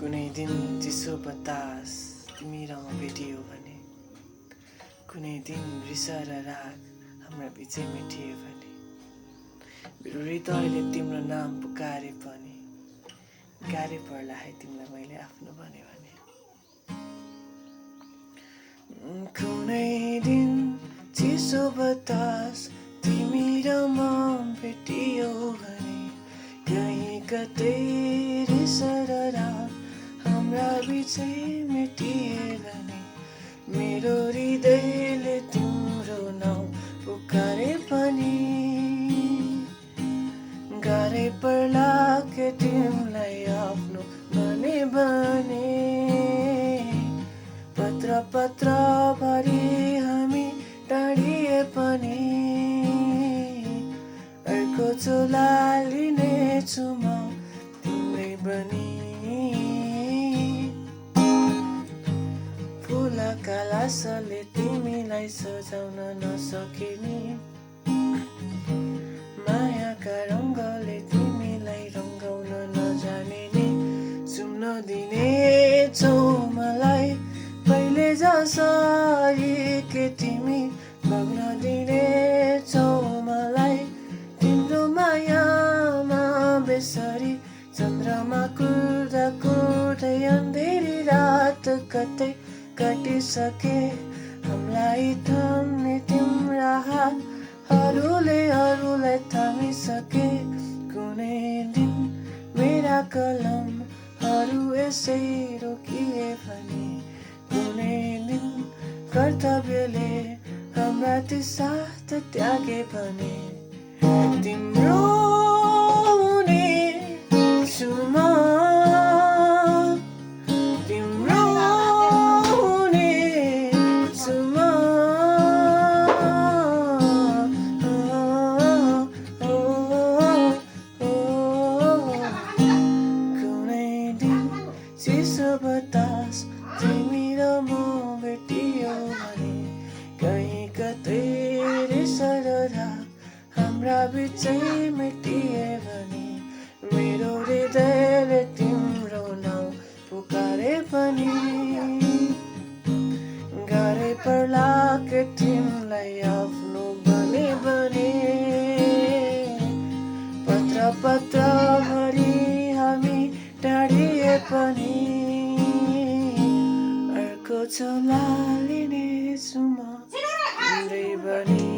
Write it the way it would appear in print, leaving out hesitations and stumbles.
कुनै दिन चिसो बतास तिमी र म भेटियो भने, कुनै दिन रिसा र राग हाम्रा बिचै मेटियो भने, मेरो हृदयले तिम्रो नाम पुकारे पनि गाह्रै पर्ला है तिमीलाई मैले आफ्नो भने भने। कुनै दिन चिसो बतास तिमी र म भेटियो भने, कहीँ कतै रिसा र राग हाम्रा बिचै मेटिए भने, मेरो हृदयले तिम्रो नाउँ पुकारे पनि गाह्रै पर्ला के तिमीलाई आफ्नो भने भने। पत्र भरि हामी टाढिए पनि अर्को चोला लिनेछु म तिम्रै बनी। फुलका लासले तिमीलाई सजाउन नसकिने, मायाका रङ्गले तिमीलाई रङ्गाउन नजानिने, सुम्न दिनेछौ मलाई पहिले जसरी के तिमी बग्न दिनेछौ मलाई तिम्रो मायामा बेसरी। चन्द्रमा कुर्दा कुर्दै अँधेरी रात कतै काटिसके, हामीलाई थाम्ने तिम्रा हातहरूले अरूलाई थामिसके। कुनै दिन मेरा कलमहरू यसै रोकिए भने, कुनै दिन कर्तव्यले हाम्रा ती साथ त्यागे भने, तिम्रो हुने छु म, तिम्रो हुने छु म। कुनै दिन चिसो बतास तिमी र म भेटियो भने, कहीँ कतै रिसा र राग हाम्रा बिचै मेटिए भने, मेरो हृदयले तिम्रो नाउँ पुकारे पनि गाह्रै पर्ला के तिमीलाई आफ्नो भने भने। पत्र भरि हामी टाढिए पनि अर्को चोला लिनेछु म तिम्रै बनी।